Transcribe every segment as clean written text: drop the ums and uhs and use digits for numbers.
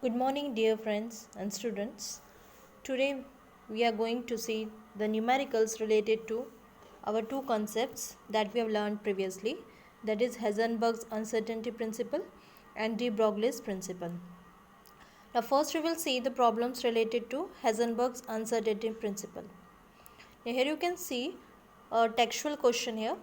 Good morning, dear friends and students. Today we are going to see the numericals related to our two concepts that we have learned previously, that is Heisenberg's uncertainty principle and de Broglie's principle. Now first we will see the problems related to Heisenberg's uncertainty principle. Now here you can see a textual question here.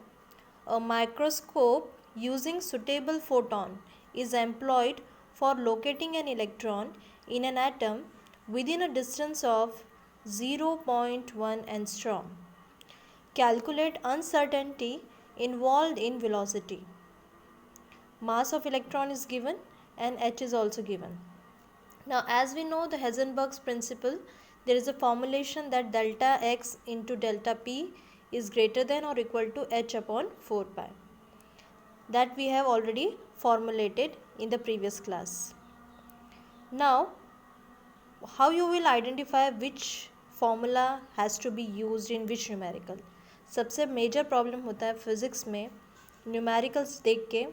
A microscope using suitable photon is employed for locating an electron in an atom within a distance of 0.1 angstrom. Calculate uncertainty involved in velocity. Mass of electron is given and h is also given. Now as we know the Heisenberg's principle, there is a formulation that delta x into delta p is greater than or equal to h upon 4 pi. That we have already formulated in the previous class. Now how you will identify which formula has to be used in which numerical. सबसे major problem होता है physics में, numericals देख के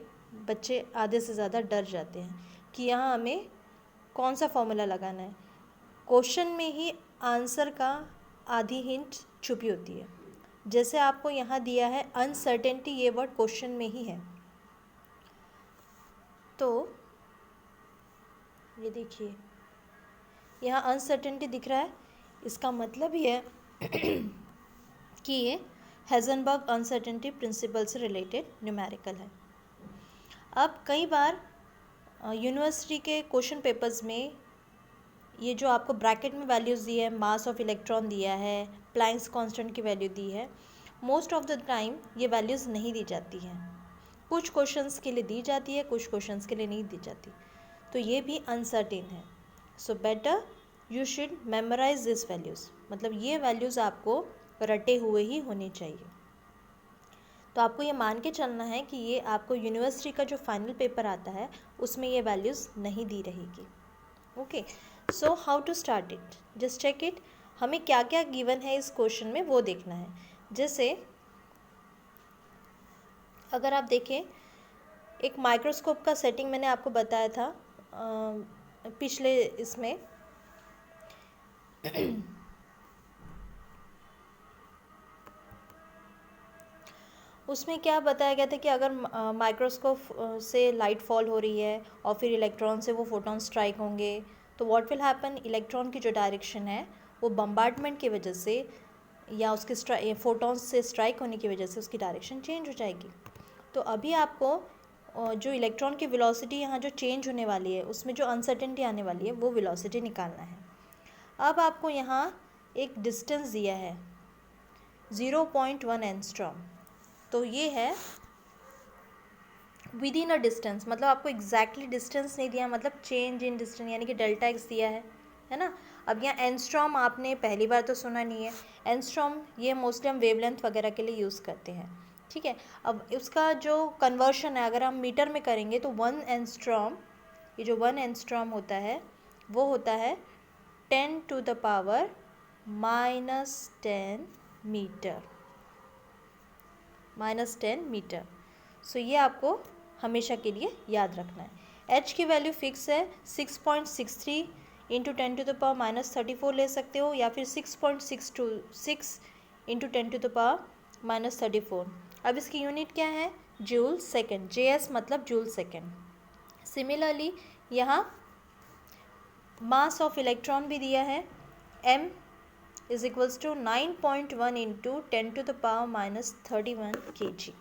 बच्चे आधे से ज़्यादा डर जाते हैं कि यहाँ हमें कौन सा फॉर्मूला लगाना है. क्वेश्चन में ही आंसर का आधी हिंट छुपी होती है. जैसे आपको यहाँ दिया है अनसर्टेनिटी, ये वर्ड क्वेश्चन में ही है. तो ये देखिए यहाँ अनसर्टेनिटी दिख रहा है, इसका मतलब ये है कि ये हेज़नबर्ग अनसर्टेनिटी प्रिंसिपल से रिलेटेड न्यूमेरिकल है. अब कई बार यूनिवर्सिटी के क्वेश्चन पेपर्स में ये जो आपको ब्रैकेट में वैल्यूज़ दी है, मास ऑफ इलेक्ट्रॉन दिया है, प्लैंक्स कांस्टेंट की वैल्यू दी है, मोस्ट ऑफ द टाइम ये वैल्यूज़ नहीं दी जाती हैं. कुछ क्वेश्चंस के लिए दी जाती है, कुछ क्वेश्चंस के लिए नहीं दी जाती. तो ये भी अनसर्टेन है. So better you should memorise this values, मतलब ये वैल्यूज़ आपको रटे हुए ही होने चाहिए. तो आपको ये मान के चलना है कि ये आपको यूनिवर्सिटी का जो फाइनल पेपर आता है उसमें ये वैल्यूज़ नहीं दी रहेगी. Okay, so how to start it, just check it. हमें क्या क्या गिवन है इस क्वेश्चन में वो देखना है. जैसे अगर आप देखें, एक माइक्रोस्कोप का सेटिंग मैंने आपको बताया था पिछले इसमें. उसमें क्या बताया गया था कि अगर माइक्रोस्कोप से लाइट फॉल हो रही है और फिर इलेक्ट्रॉन से वो फोटॉन स्ट्राइक होंगे, तो व्हाट विल हैपन, इलेक्ट्रॉन की जो डायरेक्शन है वो बम्बार्डमेंट की वजह से या उसके फोटॉन्स से स्ट्राइक होने की वजह से उसकी डायरेक्शन चेंज हो जाएगी. तो अभी आपको जो इलेक्ट्रॉन की वेलोसिटी यहाँ जो चेंज होने वाली है उसमें जो अनसर्टेनिटी आने वाली है वो वेलोसिटी निकालना है. अब आपको यहाँ एक डिस्टेंस दिया है 0.1 एंगस्ट्रॉम. तो ये है विद इन अ डिस्टेंस, मतलब आपको एग्जैक्टली डिस्टेंस नहीं दिया, मतलब चेंज इन डिस्टेंस यानी कि डेल्टा एक्स दिया है ना. अब यहाँ एंगस्ट्रॉम आपने पहली बार तो सुना नहीं है. एंगस्ट्रॉम ये मोस्टली हम वेवलेंथ वगैरह के लिए यूज़ करते हैं. ठीक है, अब उसका जो कन्वर्शन है अगर हम मीटर में करेंगे तो 1 एंगस्ट्रॉम, ये जो 1 एंगस्ट्रॉम होता है वो होता है 10 to the power -10 metre, -10 metre. So ये आपको हमेशा के लिए याद रखना है. एच की वैल्यू फिक्स है 6.63 इंटू 10 to the power -34 ले सकते हो, या फिर 6.626 इंटू 10 to the power -34. अब इसकी यूनिट क्या है, जूल सेकेंड. JS मतलब जूल सेकेंड. सिमिलरली यहाँ मास ऑफ इलेक्ट्रॉन भी दिया है, m is equals to 9.1 into 10 to the power -31 kg.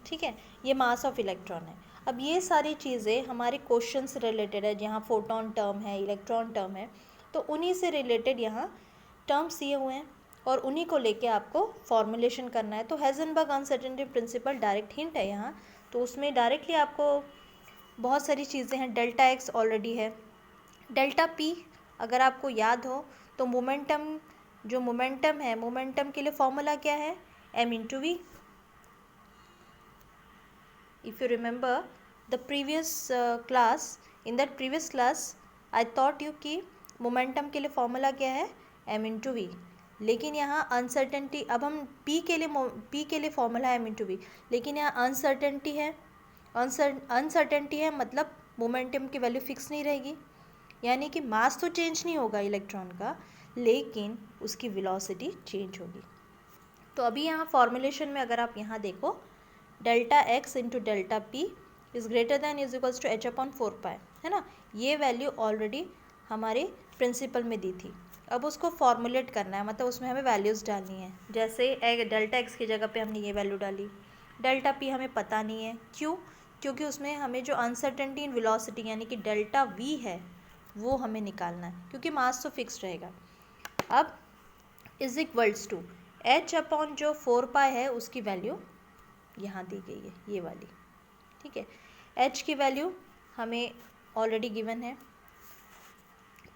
ठीक है, ये मास ऑफ इलेक्ट्रॉन है. अब ये सारी चीज़ें हमारे क्वेश्चन से रिलेटेड है, जहाँ फोटॉन टर्म है, इलेक्ट्रॉन टर्म है, तो उन्हीं से रिलेटेड यहाँ टर्म्स दिए हुए हैं और उन्हीं को लेके आपको फॉर्मुलेशन करना है. तो हेज़नबर्ग अनसर्टेनिटी प्रिंसिपल डायरेक्ट हिंट है यहाँ, तो उसमें डायरेक्टली आपको बहुत सारी चीज़ें हैं. डेल्टा एक्स ऑलरेडी है, डेल्टा पी अगर आपको याद हो तो मोमेंटम, जो मोमेंटम है, मोमेंटम के लिए फॉर्मूला क्या है, m into v. If you remember the previous class, in that previous class I taught you कि मोमेंटम के लिए फॉर्मूला क्या है, m इंटू वी. लेकिन यहाँ अनसर्टेनिटी, अब हम p के लिए फॉर्मूला m इंटू वी, लेकिन यहाँ अनसर्टेनिटी है. अनसर्टेनिटी है मतलब मोमेंटम की वैल्यू फिक्स नहीं रहेगी. यानी कि मास तो चेंज नहीं होगा इलेक्ट्रॉन का, लेकिन उसकी वेलोसिटी चेंज होगी। तो अभी यहाँ फॉर्मुलेशन में अगर आप यहाँ देखो, delta x into delta p is greater than is equals to h/4 pi, है ना। ये वैल्यू ऑलरेडी हमारे प्रिंसिपल में दी थी। अब उसको फॉर्मुलेट करना है, मतलब उसमें हमें वैल्यूज़ डालनी है। जैसे डेल्टा एक्स की जगह पे हमने ये वैल्यू डाली, डेल्टा पी हमें पता नहीं है, क्यों? क्योंकि उसमें हमें जो अनसर्टेनिटी इन वेलोसिटी यानी कि डेल्टा वी है वो हमें निकालना है, क्योंकि मास तो फिक्स रहेगा। अब इज इक्वल्स टू h/ जो 4 पाई है उसकी वैल्यू यहाँ दी गई है, ये वाली, ठीक है। h की वैल्यू हमें ऑलरेडी गिवन है।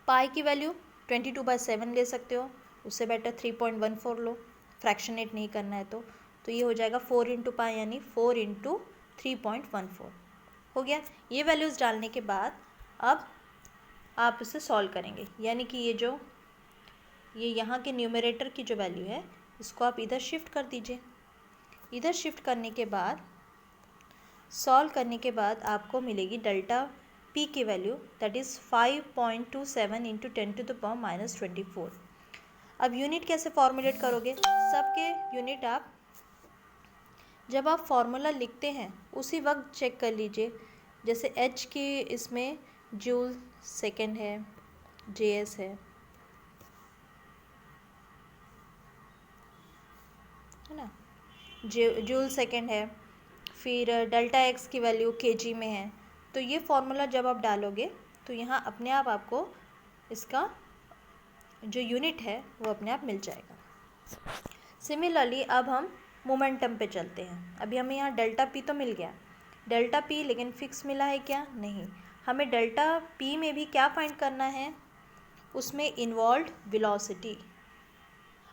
पाई की वैल्यू 22/7 ले सकते हो, उससे बेटर 3.14 लो, फ्रैक्शनेट नहीं करना है तो ये हो जाएगा 4 इंटू पाई यानी 4 इंटू 3.14 हो गया। ये वैल्यूज़ डालने के बाद अब आप इसे सॉल्व करेंगे, यानी कि ये यहाँ के न्यूमरेटर की जो वैल्यू है इसको आप इधर शिफ्ट कर दीजिए। इधर शिफ्ट करने के बाद सॉल्व करने के बाद आपको मिलेगी डेल्टा पी की वैल्यू, दैट इज़ 5.27 इंटू 10⁻²4। अब यूनिट कैसे फॉर्मुलेट करोगे? सबके यूनिट आप जब आप फॉर्मूला लिखते हैं उसी वक्त चेक कर लीजिए। जैसे एच की इसमें जूल सेकेंड है, जेएस है ना, जूल सेकेंड है, फिर डेल्टा एक्स की वैल्यू केजी में है। तो ये फॉर्मूला जब आप डालोगे तो यहाँ अपने आप आपको इसका जो यूनिट है वो अपने आप मिल जाएगा। सिमिलरली अब हम मोमेंटम पे चलते हैं। अभी हमें यहाँ डेल्टा पी तो मिल गया, डेल्टा पी लेकिन फिक्स मिला है क्या? नहीं। हमें डेल्टा पी में भी क्या फाइंड करना है? उसमें involve velocity,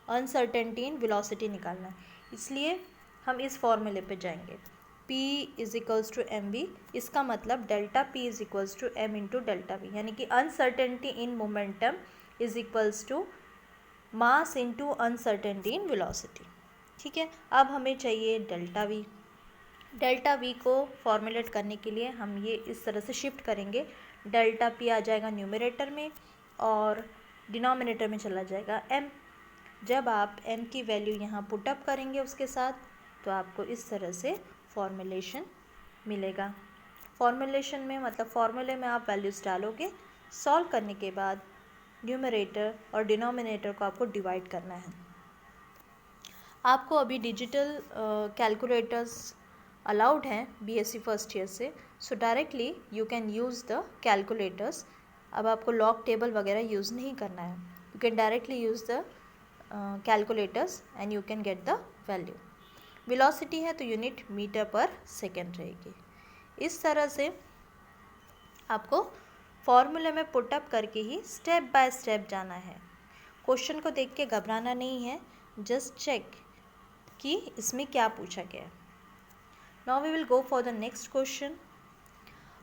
uncertainty in velocity निकालना है। इसलिए हम इस फॉर्मूले पे जाएंगे, P is equals to m v. इसका मतलब delta P is equals to m into delta v, यानी कि uncertainty in momentum is equals to mass into uncertainty in velocity, ठीक है। अब हमें चाहिए डेल्टा वी। डेल्टा वी को फॉर्मुलेट करने के लिए हम ये इस तरह से शिफ्ट करेंगे, डेल्टा पी आ जाएगा न्यूमरेटर में और डिनोमिनेटर में चला जाएगा m। जब आप m की वैल्यू यहाँ पुटअप करेंगे उसके साथ तो आपको इस तरह से फॉर्मुलेशन मिलेगा। फॉर्मुलेशन में मतलब फॉर्मूले में आप वैल्यूज़ डालोगे, सॉल्व करने के बाद न्यूमरेटर और डिनोमिनेटर को आपको डिवाइड करना है। आपको अभी डिजिटल कैलकुलेटर्स अलाउड हैं बीएससी फर्स्ट ईयर से, सो directly you can use the calculators. अब आपको लॉग टेबल वगैरह यूज़ नहीं करना है, you can directly use the calculators and you can get the value. Velocity है तो यूनिट मीटर पर सेकेंड रहेगी। इस तरह से आपको फॉर्मूले में पुटअप करके ही स्टेप बाय स्टेप जाना है। क्वेश्चन को देख के घबराना नहीं है, जस्ट चेक कि इसमें क्या पूछा गया है। Now we will go for the next question.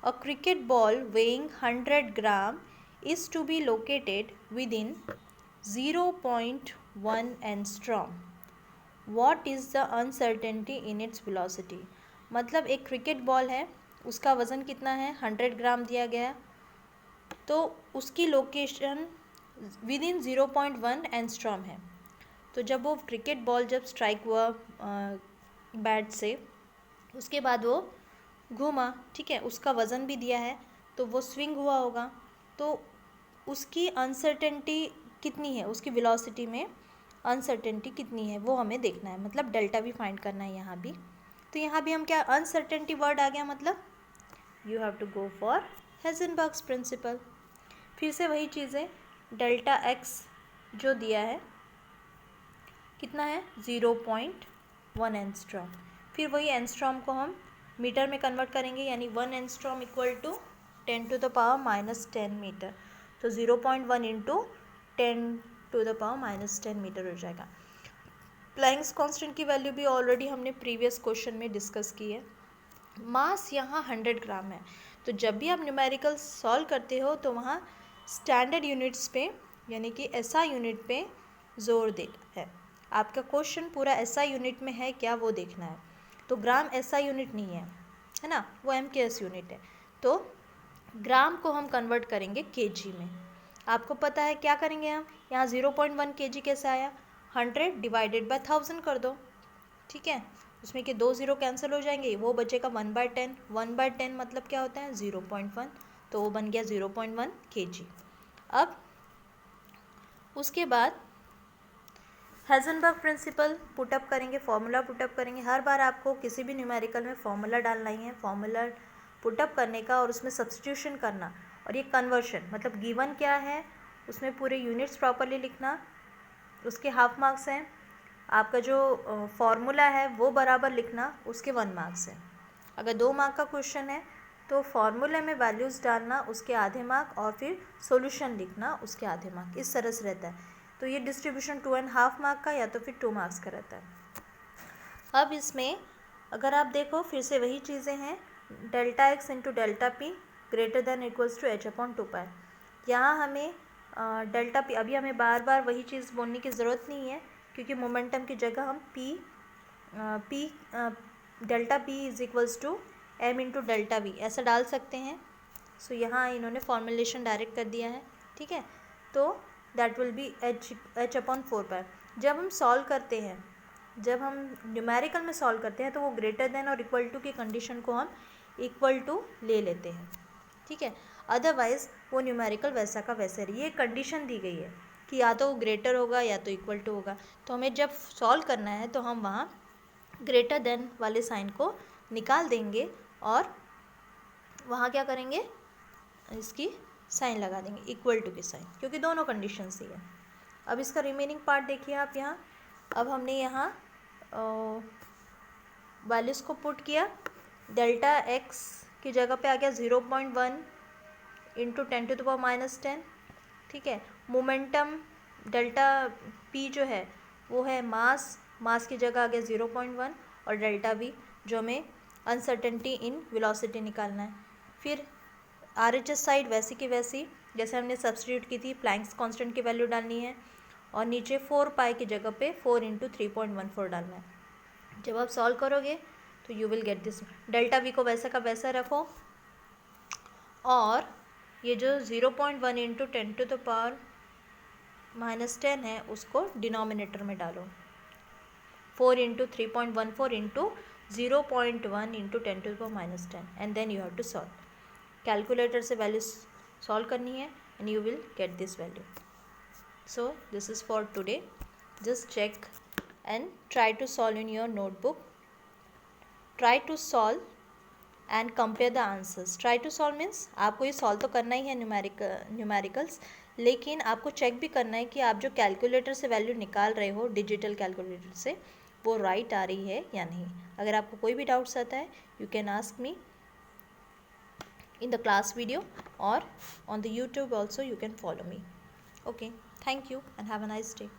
A cricket ball weighing 100 gram is to be located within 0.1 angstrom. What is the uncertainty in its velocity? मतलब एक क्रिकेट बॉल है, उसका वज़न कितना है? 100 ग्राम दिया गया, तो उसकी लोकेशन विद इन 0.1 एंगस्ट्रॉम है। तो जब वो क्रिकेट बॉल जब स्ट्राइक हुआ बैट से, उसके बाद वो घूमा, ठीक है, उसका वज़न भी दिया है तो वो स्विंग हुआ होगा, तो उसकी अनसर्टेनिटी कितनी है, उसकी वेलोसिटी में अनसर्टेनिटी कितनी है वो हमें देखना है, मतलब डेल्टा भी फाइंड करना है यहाँ भी। तो यहाँ भी हम क्या, अनसर्टेनिटी वर्ड आ गया, मतलब you have to go for Heisenberg's principle. फिर से वही चीज़ें, डेल्टा एक्स जो दिया है कितना है? 0.1 एंगस्ट्रॉम। फिर वही एंगस्ट्रॉम को हम मीटर में कन्वर्ट करेंगे, यानी 1 एंगस्ट्रॉम इक्वल टू 10⁻⁻10 मीटर। तो 0.1 इंटू 10⁻⁻10 मीटर हो जाएगा। प्लैंक्स कांस्टेंट की वैल्यू भी ऑलरेडी हमने प्रीवियस क्वेश्चन में डिस्कस की है। मास यहाँ 100 ग्राम है, तो जब भी आप न्यूमेरिकल सॉल्व करते हो तो वहाँ स्टैंडर्ड यूनिट्स पे यानी कि एसआई यूनिट पे जोर देना है। आपका क्वेश्चन पूरा एसआई यूनिट में है क्या वो देखना है। तो ग्राम एसआई यूनिट नहीं है, है ना, वो एमकेएस यूनिट है। तो ग्राम को हम कन्वर्ट करेंगे केजी में। आपको पता है क्या करेंगे हम, यहाँ 0.1 केजी कैसे आया, 100 डिवाइडेड बाय 1000 कर दो, ठीक है। उसमें के 2 0 कैंसिल हो जाएंगे, वो बचेगा 1/10। 1/10 मतलब क्या होता है 0.1, तो वो बन गया 0.1 केजी। अब उसके बाद हेज़नबर्ग प्रिंसिपल पुटअप करेंगे, फॉर्मूला पुटअप करेंगे। हर बार आपको किसी भी न्यूमेरिकल में फॉर्मूला डालना ही है, फॉर्मूला पुटअप करने का और उसमें सब्स्टिट्यूशन करना, और ये कन्वर्शन मतलब गिवन क्या है उसमें पूरे यूनिट्स प्रॉपरली लिखना, उसके हाफ मार्क्स हैं। आपका जो फॉर्मूला है वो बराबर लिखना, उसके 1 मार्क्स है। अगर 2 मार्क का क्वेश्चन है तो फॉर्मूले में वैल्यूज़ डालना, उसके आधे मार्क, और फिर सॉल्यूशन लिखना, उसके आधे मार्क। इस तरह से रहता है। तो ये डिस्ट्रीब्यूशन 2.5 मार्क का या तो फिर 2 मार्क्स का रहता है। अब इसमें अगर आप देखो फिर से वही चीज़ें हैं, delta x into delta p greater than equals to h/2π। यहाँ हमें डेल्टा पी, अभी हमें बार बार वही चीज़ बोलने की ज़रूरत नहीं है, क्योंकि मोमेंटम की जगह हम delta p is equals to m into delta v ऐसा डाल सकते हैं। सो यहाँ इन्होंने फॉर्मुलेशन डायरेक्ट कर दिया है, ठीक है। तो दैट विल बी h/4π। जब हम सॉल्व करते हैं, जब हम न्यूमेरिकल में सॉल्व करते हैं तो वो ग्रेटर देन और इक्वल टू की कंडीशन को हम इक्वल टू ले लेते हैं, ठीक है। अदरवाइज़ वो न्यूमेरिकल वैसा का वैसे रही, ये कंडीशन दी गई है कि या तो वो ग्रेटर होगा या तो इक्वल टू होगा। तो हमें जब सॉल्व करना है तो हम वहाँ ग्रेटर देन वाले साइन को निकाल देंगे और वहाँ क्या करेंगे, इसकी साइन लगा देंगे इक्वल टू की साइन, क्योंकि दोनों कंडीशन ही है। अब इसका रिमेनिंग पार्ट देखिए आप यहाँ। अब हमने यहाँ वैल्यूज़ को पुट किया, डेल्टा एक्स की जगह पे आ गया 0.1 इंटू 10⁻⁻10, ठीक है। मोमेंटम डेल्टा पी जो है वो है मास की जगह आ गया 0.1, और डेल्टा वी जो हमें अनसर्टेनिटी इन वेलोसिटी निकालना है। फिर RHS साइड वैसी की वैसी जैसे हमने सब्स्टिट्यूट की थी, प्लैंक्स कांस्टेंट की वैल्यू डालनी है, और नीचे 4π की जगह पे 4 इंटू 3.14 डालना है। जब आप सॉल्व करोगे तो you will get this. Delta v को वैसा का वैसा रखो, और ये जो 0.1 इंटू 10⁻⁻10 है उसको डिनोमिनेटर में डालो, 4 into 3.14 into 0.1 into 10⁻10, and then you have to solve. Calculator से वैल्यू सॉल्व करनी है and you will get this value. So this is for today. Just check and try to solve in your notebook. Try to solve and compare the answers. Try to solve means आपको ये solve तो करना ही है numericals, लेकिन आपको check भी करना है कि आप जो कैलकुलेटर से वैल्यू निकाल रहे हो डिजिटल कैलकुलेटर से वो राइट आ रही है या नहीं। अगर आपको कोई भी डाउट्स आता है you can ask me in the class video, or on the YouTube also you can follow me. Okay, thank you and have a nice day.